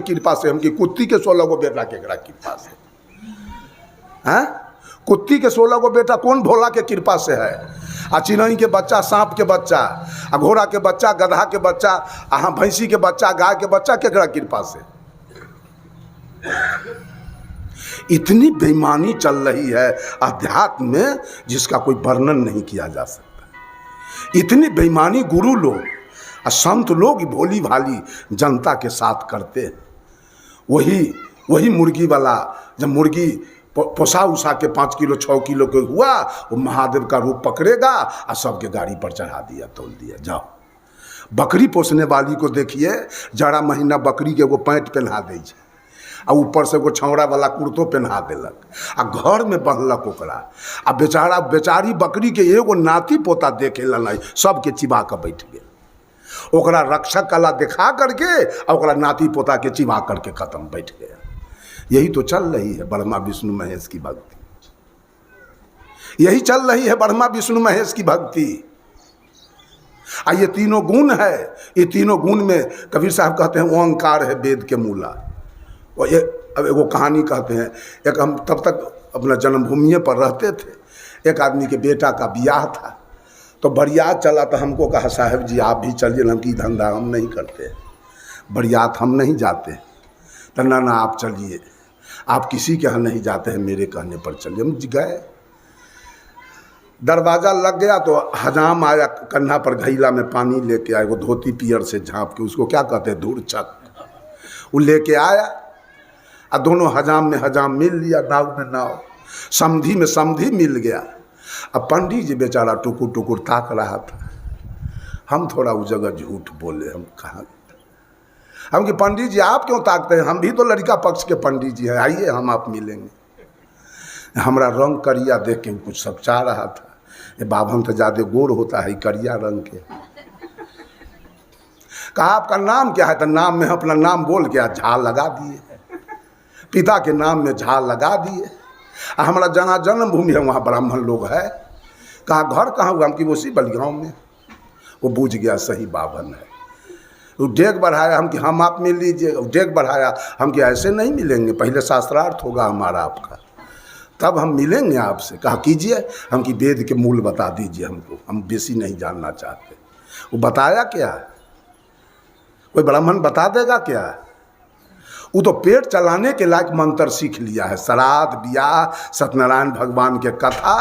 कृपा से, हम की कुत्ती के 16 गो बेटा केकरा कृपा से हैं? कुत्ती के 16 गो बेटा कौन भोला के कृपा से है? आ चिड़ई के बच्चा, सांप के बच्चा, आ घोड़ा के बच्चा, गधा के बच्चा, आ भैंसी के बच्चा, गाय के बच्चा केकरा कृपा से? इतनी बेईमानी चल रही है अध्यात्म में जिसका कोई वर्णन नहीं किया जा सकता। इतनी बेईमानी गुरु लोग और संत लोग भोली भाली जनता के साथ करते हैं। वही मुर्गी वाला जब मुर्गी पोसा उसा के 5 किलो 6 किलो के हुआ, वो महादेव का रूप पकड़ेगा और सबके गाड़ी पर चढ़ा दिया, तोल दिया। जाओ बकरी पोसने वाली को देखिए, जाड़ा महीना बकरी के एगो पैंट पहना दै छै आ ऊपर से एगो छौड़ा वाला कुर्तो पहना देलक आ घर में बंधलक ओकरा, आ बेचारी बकरी के एगो नाती पोता देखे ला नहीं, सबके चिबा के बैठ गेल। ओकरा रक्षक कला दिखा करके और ओकरा नाती पोता के चिबा करके खत्म, बैठ गया। यही तो चल रही है ब्रह्मा विष्णु महेश की भक्ति, यही चल रही है ब्रह्मा विष्णु महेश की भक्ति। ये तीनों गुण है, ये तीनों गुण में कबीर साहब कहते हैं ओंकार है वेद के मूला। और ये अब एगो कहानी कहते हैं, एक हम तब तक अपना जन्मभूमि पर रहते थे, एक आदमी के बेटा का ब्याह था, तो बरियात चला, तो हमको कहा साहब जी आप भी चलिए। हम की धंधा हम नहीं करते, बरियात हम नहीं जाते। तो ना आप चलिए, आप किसी के यहाँ नहीं जाते हैं, मेरे कहने पर चलिए। हम गए, दरवाज़ा लग गया तो हजाम आया, कन्हा पर घैला में पानी लेके आया, वो धोती पियर से झाँप के, उसको क्या कहते हैं धूर्चक, वो लेके आया और दोनों हजाम में हजाम मिल लिया, नाव में नाव, समधी में समधी मिल गया। अब पंडित जी बेचारा टुकुर टुकुर ताक रहा था। हम थोड़ा उस जगह झूठ बोले, हम कहा, हम कि पंडित जी आप क्यों ताकते हैं, हम भी तो लड़का पक्ष के पंडित जी हैं, आइए हम आप मिलेंगे। हमारा रंग करिया देख के कुछ सबचा रहा था, ये बाभन तो ज़्यादा गोर होता है करिया रंग के। कहा आपका नाम क्या है? तो नाम में अपना नाम बोल के झाल लगा दिए, पिता के नाम में झाल लगा दिए। हमारा जना जन्मभूमि है, वहाँ ब्राह्मण लोग है। कहा घर कहाँ हुआ? हम कि उसी बलिगांव में। वो बूझ गया सही बाभन है। वो डेग बढ़ाया, हम कि हम आप मिल लीजिए। डेग बढ़ाया, हम कि ऐसे नहीं मिलेंगे, पहले शास्त्रार्थ होगा हमारा आपका, तब हम मिलेंगे आपसे। कहा कीजिए। हम कि वेद के मूल बता दीजिए हमको, हम बेसी नहीं जानना चाहते। वो बताया क्या? कोई ब्राह्मण बता देगा क्या? वो तो पेट चलाने के लायक मंत्र सीख लिया है। श्राद्ध, ब्याह, सत्यनारायण भगवान के कथा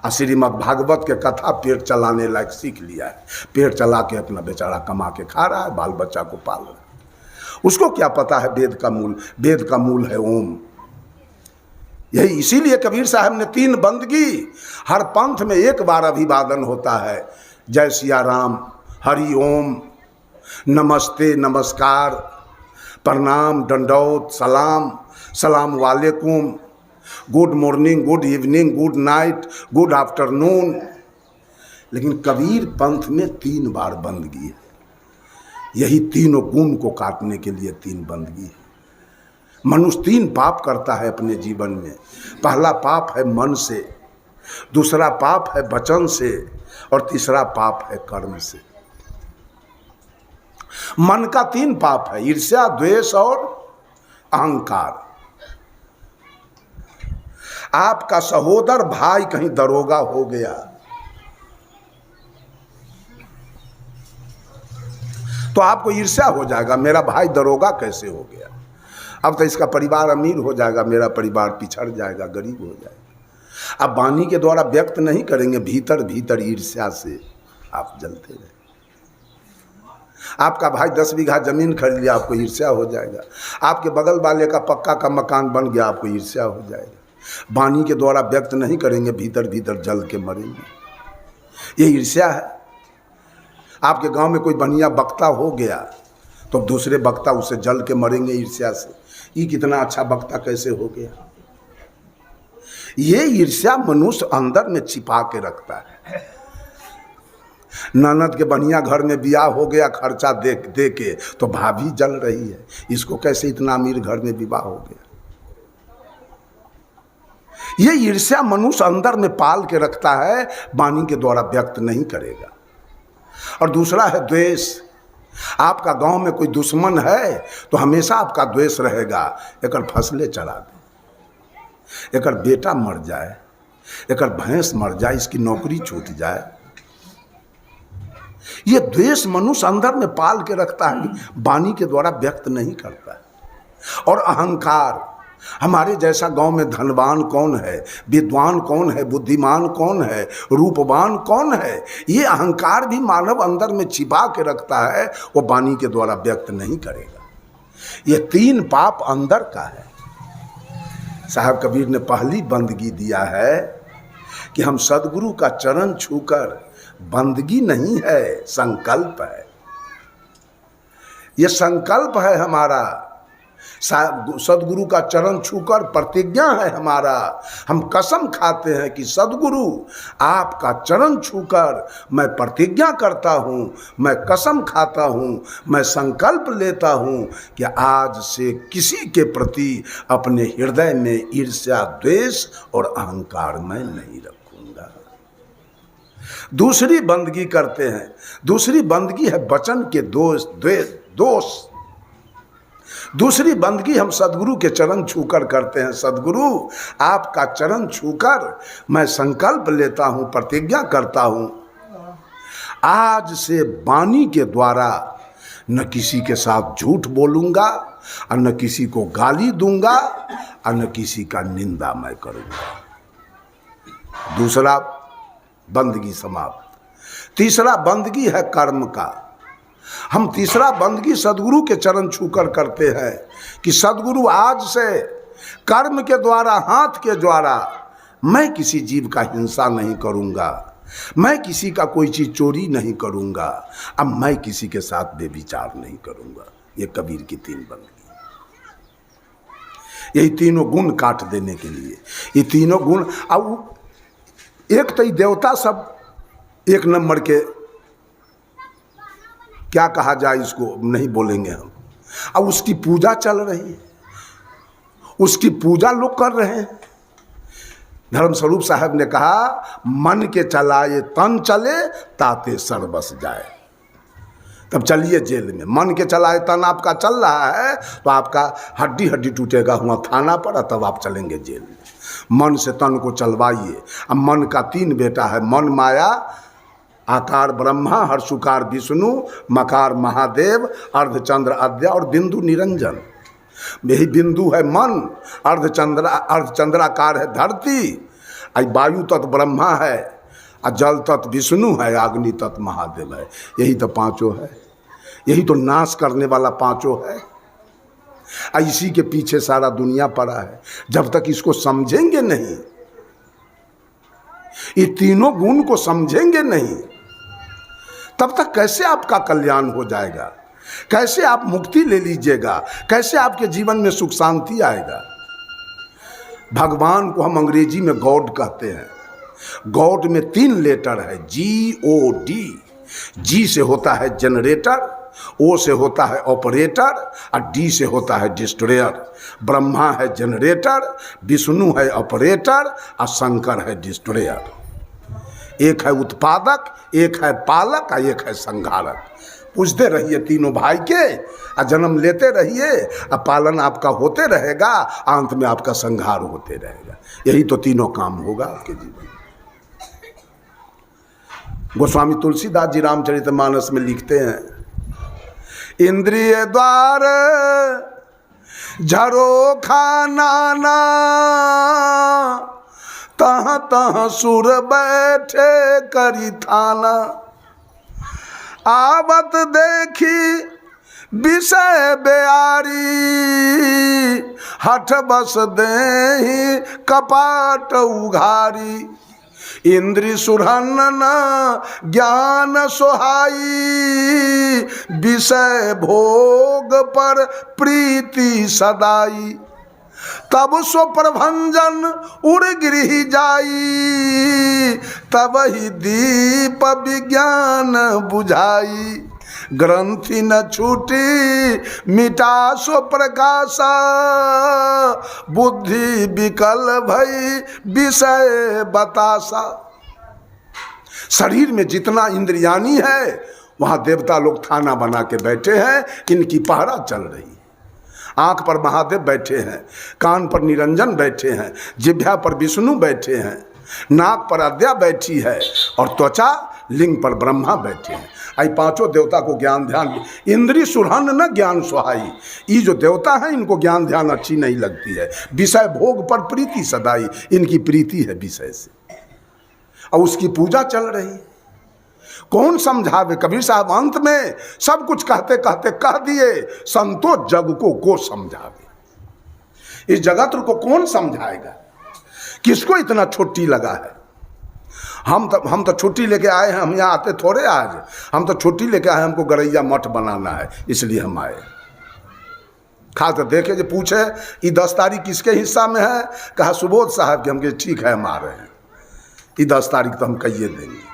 और श्रीमद् भागवत के कथा पेट चलाने लायक सीख लिया है। पेट चला के अपना बेचारा कमा के खा रहा है, बाल बच्चा को पाल रहा है। उसको क्या पता है वेद का मूल? वेद का मूल है ओम। यही इसीलिए कबीर साहब ने 3 बंदगी, हर पंथ में एक बार अभिवादन होता है। जय सिया राम, हरि ओम, नमस्ते, नमस्कार, प्रणाम, दंडौत, सलाम, सलाम वालेकुम, good morning, good evening, good night, good afternoon. लेकिन कबीर पंथ में 3 बार बंदगी है। यही तीनों गुण को काटने के लिए 3 बंदगी है। मनुष्य 3 पाप करता है अपने जीवन में। पहला पाप है मन से, दूसरा पाप है वचन से, और तीसरा पाप है कर्म से। मन का 3 पाप है, ईर्ष्या, द्वेष और अहंकार। आपका सहोदर भाई कहीं दरोगा हो गया तो आपको ईर्ष्या हो जाएगा, मेरा भाई दरोगा कैसे हो गया, अब तो इसका परिवार अमीर हो जाएगा, मेरा परिवार पिछड़ जाएगा, गरीब हो जाएगा। अब वाणी के द्वारा व्यक्त नहीं करेंगे, भीतर भीतर ईर्ष्या से आप जलते रहे। आपका भाई 10 बीघा जमीन खरीद लिया, आपको ईर्ष्या हो जाएगा। आपके बगल वाले का पक्का का मकान बन गया, आपको ईर्ष्या हो जाएगा। वाणी के द्वारा व्यक्त नहीं करेंगे, भीतर भीतर जल के मरेंगे। ये ईर्ष्या है। आपके गांव में कोई बढ़िया वक्ता हो गया तो दूसरे वक्ता उसे जल के मरेंगे ईर्ष्या से। ये कितना अच्छा वक्ता कैसे हो गया? ये ईर्ष्या मनुष्य अंदर में छिपा के रखता है। ननद के बढ़िया घर में ब्याह हो गया, खर्चा दे के तो भाभी जल रही है, इसको कैसे इतना अमीर घर में विवाह हो गया? ये ईर्ष्या मनुष्य अंदर में पाल के रखता है, वाणी के द्वारा व्यक्त नहीं करेगा। और दूसरा है द्वेष। आपका गांव में कोई दुश्मन है तो हमेशा आपका द्वेष रहेगा। एकर फसले चढ़ा दे, एकर बेटा मर जाए, एकर भैंस मर जाए, इसकी नौकरी छूट जाए, ये द्वेष मनुष्य अंदर में पाल के रखता है, वाणी के द्वारा व्यक्त नहीं करता है। और अहंकार, हमारे जैसा गांव में धनवान कौन है, विद्वान कौन है, बुद्धिमान कौन है, रूपवान कौन है, ये अहंकार भी मानव अंदर में छिपा के रखता है, वो वाणी के द्वारा व्यक्त नहीं करेगा। ये 3 पाप अंदर का है। साहब कबीर ने पहली बंदगी दिया है कि हम सदगुरु का चरण छूकर, बंदगी नहीं है, संकल्प है, ये संकल्प है हमारा। सदगुरु का चरण छूकर प्रतिज्ञा है हमारा। हम कसम खाते हैं कि सदगुरु आपका चरण छूकर मैं प्रतिज्ञा करता हूँ, मैं कसम खाता हूँ, मैं संकल्प लेता हूँ कि आज से किसी के प्रति अपने हृदय में ईर्ष्या, द्वेष और अहंकार मैं नहीं रखूँगा। दूसरी बंदगी करते हैं, दूसरी बंदगी है वचन के दोष। दूसरी बंदगी हम सदगुरु के चरण छूकर करते हैं। सदगुरु आपका चरण छूकर मैं संकल्प लेता हूँ, प्रतिज्ञा करता हूँ, आज से वाणी के द्वारा न किसी के साथ झूठ बोलूँगा और न किसी को गाली दूंगा और न किसी का निंदा मैं करूँगा। दूसरा बंदगी समाप्त। तीसरा बंदगी है कर्म का। हम तीसरा बंदगी सदगुरु के चरण छूकर करते हैं कि सदगुरु आज से कर्म के द्वारा, हाथ के द्वारा मैं किसी जीव का हिंसा नहीं करूँगा, मैं किसी का कोई चीज़ चोरी नहीं करूँगा, अब मैं किसी के साथ बेविचार नहीं करूँगा। ये कबीर की 3 बंदगी, यही तीनों गुण काट देने के लिए। ये तीनों गुण, अब एक तो देवता सब 1 नंबर के, क्या कहा जाए इसको नहीं बोलेंगे हम। अब उसकी पूजा चल रही है, उसकी पूजा लोग कर रहे हैं। धर्म स्वरूप साहब ने कहा, मन के चलाए तन चले, ताते सर बस जाए। तब चलिए जेल में। मन के चलाए तन आपका चल रहा है तो आपका हड्डी हड्डी टूटेगा हुआ थाना पर, तब आप चलेंगे जेल में। मन से तन को चलवाइए। अब मन का 3 बेटा है, मन माया, आकार ब्रह्मा, हर्षुकार विष्णु, मकार महादेव, अर्धचंद्र अद्या और बिंदु निरंजन। यही बिंदु है मन, अर्धचंद्राकार है धरती, वायु तत्व ब्रह्मा है, जल तत्व विष्णु है, अग्नि तत्व महादेव है। यही तो 5 है, यही तो नाश करने वाला 5 है। इसी के पीछे सारा दुनिया पड़ा है। जब तक इसको समझेंगे नहीं, ये तीनों गुण को समझेंगे नहीं, तब तक कैसे आपका कल्याण हो जाएगा, कैसे आप मुक्ति ले लीजिएगा, कैसे आपके जीवन में सुख शांति आएगा। भगवान को हम अंग्रेजी में गॉड कहते हैं। गॉड में 3 लेटर है, GOD। जी से होता है जनरेटर, ओ से होता है ऑपरेटर और डी से होता है डिस्ट्रॉयर। ब्रह्मा है जनरेटर, विष्णु है ऑपरेटर और शंकर है डिस्ट्रॉयर। एक है उत्पादक, एक है पालक और एक है संहारक। पूछते रहिए तीनों भाई के, जन्म लेते रहिए, पालन आपका होते रहेगा, अंत में आपका संहार होते रहेगा। यही तो तीनों काम होगा आपके जीवन में। गोस्वामी तुलसीदास जी रामचरितमानस में लिखते हैं, इंद्रिय द्वार झरोखा नाना, तहाँ तहाँ सुर बैठे करी थाना। आवत देखी विषय बेआरी, हठ बस देहि कपाट उघारी। इंद्रि सुरहन ज्ञान सोहाई, विषय भोग पर प्रीति सदाई। तब सो प्रभंजन उड़ गिरी जाई, तब ही दीप विज्ञान बुझाई। ग्रंथि न छूटी मिटा सो प्रकाशा, बुद्धि विकल भई विषय बतासा। शरीर में जितना इंद्रियानी है वहाँ देवता लोग थाना बना के बैठे हैं, इनकी पहरा चल रही है। आँख पर महादेव बैठे हैं, कान पर निरंजन बैठे हैं, जिह्वा पर विष्णु बैठे हैं, नाक पर अद्या बैठी है और त्वचा लिंग पर ब्रह्मा बैठे हैं। आई पांचों देवता को ज्ञान ध्यान, इंद्री सुरहन न ज्ञान सुहाई। ये जो देवता हैं इनको ज्ञान ध्यान अच्छी नहीं लगती है। विषय भोग पर प्रीति सदाई, इनकी प्रीति है विषय से, और उसकी पूजा चल रही। कौन समझावे? कबीर साहब अंत में सब कुछ कहते कहते कह दिए, संतो जग को समझावे। इस जगत को कौन समझाएगा? किसको इतना छुट्टी लगा है? हम तो छुट्टी लेके आए हैं। हम यहाँ आते थोड़े आज, हम तो छुट्टी लेके आए, हमको गरैया मठ बनाना है इसलिए हम आए। खास कर देखे जो पूछे ये 10 तारीख किसके हिस्सा में है, कहा सुबोध साहब के। हम कहे ठीक है हम आ रहे हैं, ये 10 तारीख तो हम कहिए देंगे।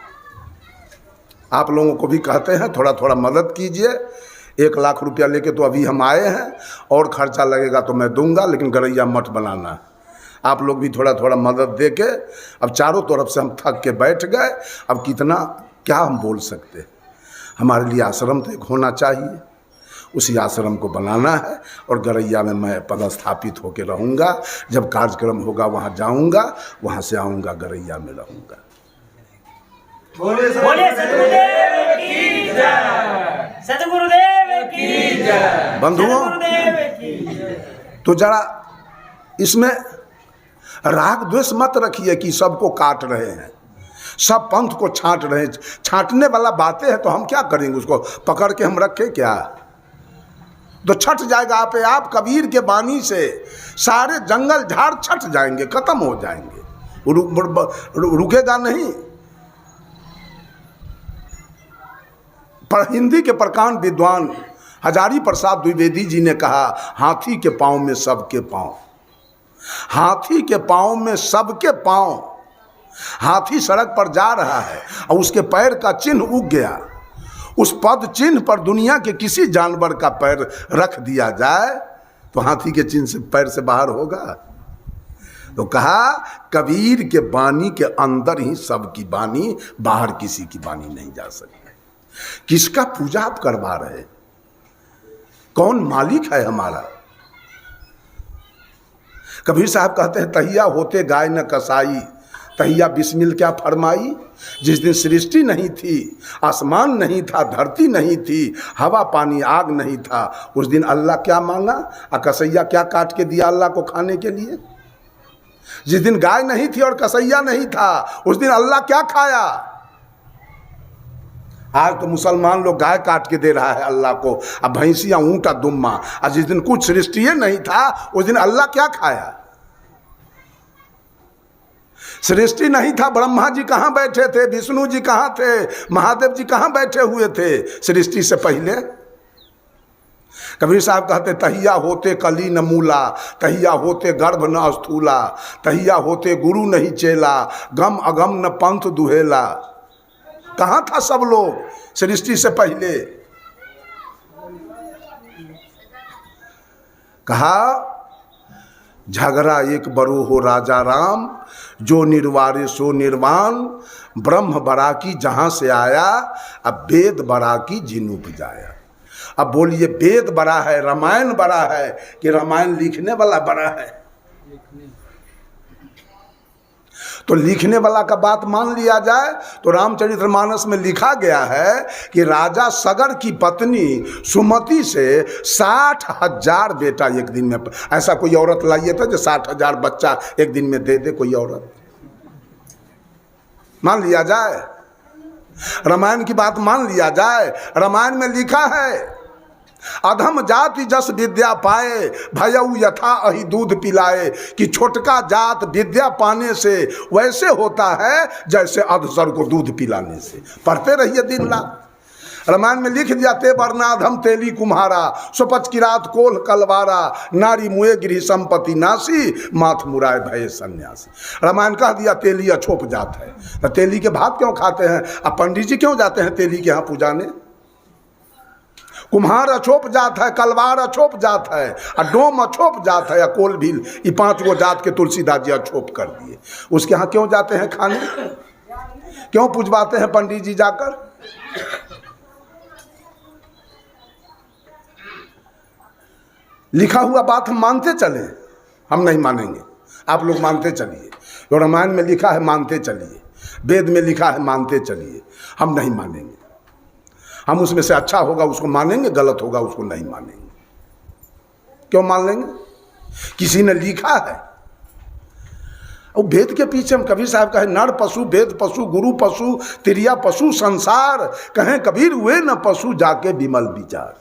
आप लोगों को भी कहते हैं थोड़ा थोड़ा मदद कीजिए। 1 लाख रुपया लेके तो अभी हम आए हैं, और खर्चा लगेगा तो मैं दूंगा, लेकिन गरैया मठ बनाना है। आप लोग भी थोड़ा थोड़ा मदद दे के, अब चारों तरफ से हम थक के बैठ गए। अब कितना क्या हम बोल सकते हैं? हमारे लिए आश्रम तो एक होना चाहिए, उसी आश्रम को बनाना है, और गरैया में मैं पदस्थापित होकर रहूँगा। जब कार्यक्रम होगा वहाँ जाऊँगा, वहाँ से आऊँगा, गरैया में रहूँगा। बोले सतगुरुदेव की जय, सतगुरुदेव की जय, बंधुओं, सतगुरुदेव की जय। तो जरा इसमें राग द्वेष मत रखिए कि सबको काट रहे हैं, सब पंथ को छांट रहे हैं। छांटने वाला बातें हैं तो हम क्या करेंगे? उसको पकड़ के हम रखें क्या? तो छट जाएगा आपे आप। कबीर के बानी से सारे जंगल झाड़ छट जाएंगे, खत्म हो जाएंगे, रुकेगा नहीं। पर हिंदी के प्रकांड विद्वान हजारी प्रसाद द्विवेदी जी ने कहा, हाथी के पाँव में सबके पाँव, हाथी के पाँव में सबके पाँव। हाथी सड़क पर जा रहा है और उसके पैर का चिन्ह उग गया। उस पद चिन्ह पर दुनिया के किसी जानवर का पैर रख दिया जाए तो हाथी के चिन्ह से पैर से बाहर होगा। तो कहा कबीर के बानी के अंदर ही सबकी बानी, बाहर किसी की बानी नहीं जा सकती। किसका पूजा आप करवा रहे? कौन मालिक है हमारा? कबीर साहब कहते हैं, तहिया होते गाय न कसाई, तहिया बिस्मिल क्या फरमाई। जिस दिन सृष्टि नहीं थी, आसमान नहीं था, धरती नहीं थी, हवा पानी आग नहीं था, उस दिन अल्लाह क्या मांगा और कसैया क्या काट के दिया अल्लाह को खाने के लिए। जिस दिन गाय नहीं थी और कसैया नहीं था, उस दिन अल्लाह क्या खाया? आज तो मुसलमान लोग गाय काट के दे रहा है अल्लाह को, अब भैंसियां ऊँटा दुम्मा। और जिस दिन कुछ सृष्टि नहीं था, उस दिन अल्लाह क्या खाया? सृष्टि नहीं था, ब्रह्मा जी कहाँ बैठे थे, विष्णु जी कहाँ थे, महादेव जी कहाँ बैठे हुए थे सृष्टि से पहले? कबीर साहब कहते, तहिया होते कली न मूला, तहिया होते गर्भ न स्थूला, तहिया होते गुरु नहीं चेला, गम अगम न पंथ दुहेला। कहाँ था सब लोग सृष्टि से पहले? कहा झगड़ा एक बरो हो राजा राम, जो निर्वारे सो निर्वाण, ब्रह्म बरा की जहाँ से आया, अब वेद बरा की जिन उपजाया। अब बोलिए वेद बड़ा है, रामायण बड़ा है कि रामायण लिखने वाला बड़ा है? तो लिखने वाला का बात मान लिया जाए तो रामचरितमानस में लिखा गया है कि राजा सगर की पत्नी सुमति से 60,000 बेटा एक दिन में, ऐसा कोई औरत लाइए था जो 60,000 बच्चा एक दिन में दे दे कोई औरत? मान लिया जाए, रामायण की बात मान लिया जाए। रामायण में लिखा है, अधम जाति जस विद्या पाए, भयउ यथा अहि दूध पिलाए, कि छोटका जात विद्या पाने से वैसे होता है जैसे अधसर को दूध पिलाने से। पढ़ते रहिए दिन रात। रामायण में लिख दिया, ते वर्णाधम तेली कुम्हारा, सुपच किरात कोल कलवारा, नारी मुए गृह संपत्ति नासी, माथ मुराय भय सन्यासी। रामायण कह दिया तेली अछोप जात है। तो तेली के भात क्यों खाते हैं? अब पंडित जी क्यों जाते हैं तेली के यहाँ पूजाने? कुम्हार अछोप जात है, कलवार अछोप जात है, और डोम अछोप जात है, या कोल भील, ये 5 गो जात के तुलसीदास जी अछोप कर दिए। उसके यहाँ क्यों जाते हैं खाने? क्यों पूजवाते हैं पंडित जी जाकर? लिखा हुआ बात हम मानते चले, हम नहीं मानेंगे। आप लोग मानते चलिए, जो रामायण में लिखा है मानते चलिए, वेद में लिखा है मानते चलिए, हम नहीं मानेंगे। हम उसमें से अच्छा होगा उसको मानेंगे, गलत होगा उसको नहीं मानेंगे। क्यों मान लेंगे? किसी ने लिखा है। और वेद के पीछे हम कबीर साहब कहे नर पशु वेद पशु गुरु पशु तिरिया पशु संसार, कहें कबीर हुए न पशु जाके विमल विचार।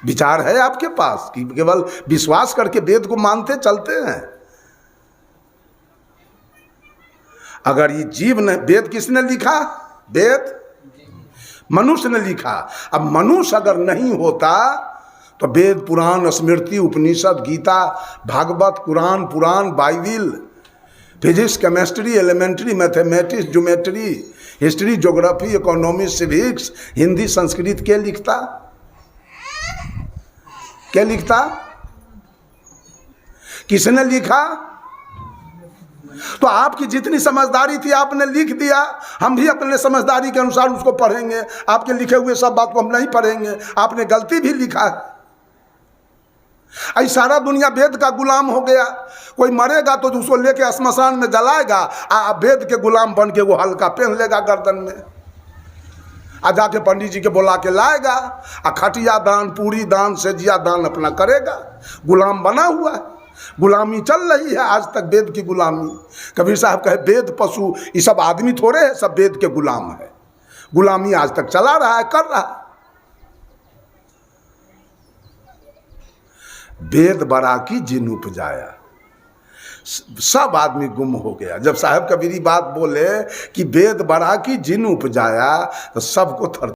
विचार है आपके पास कि केवल विश्वास करके वेद को मानते चलते हैं? अगर ये जीव ने, वेद किसने लिखा? वेद मनुष्य ने लिखा। अब मनुष्य अगर नहीं होता तो Veda Purana Smriti Upanishad Gita Bhagavat Quran Purana Bible physics chemistry elementary mathematics geometry history geography economy civics Hindi Sanskrit के लिखता? क्या लिखता? किसने लिखा? तो आपकी जितनी समझदारी थी आपने लिख दिया, हम भी अपने समझदारी के अनुसार उसको पढ़ेंगे। आपके लिखे हुए सब बात को हम नहीं पढ़ेंगे, आपने गलती भी लिखा है। ऐ सारा दुनिया वेद का गुलाम हो गया। कोई मरेगा तो उसको लेके श्मशान में जलाएगा, वेद के गुलाम बन के वो हल्का पहन लेगा गर्दन में, जाके पंडित जी के बुला के लाएगा, खटिया दान पूरी दान सेजिया दान अपना करेगा। गुलाम बना हुआ है, गुलामी चल रही है आज तक, वेद की गुलामी। कबीर साहब कहे वेद पशु, ये सब आदमी थोड़े है, सब वेद के गुलाम है। गुलामी आज तक चला रहा है, कर रहा है। वेद बड़ा की जिन उपजाया, सब आदमी गुम हो गया। जब साहब कबीरी बात बोले कि वेद बड़ा की जिन उपजाया तो सबको थर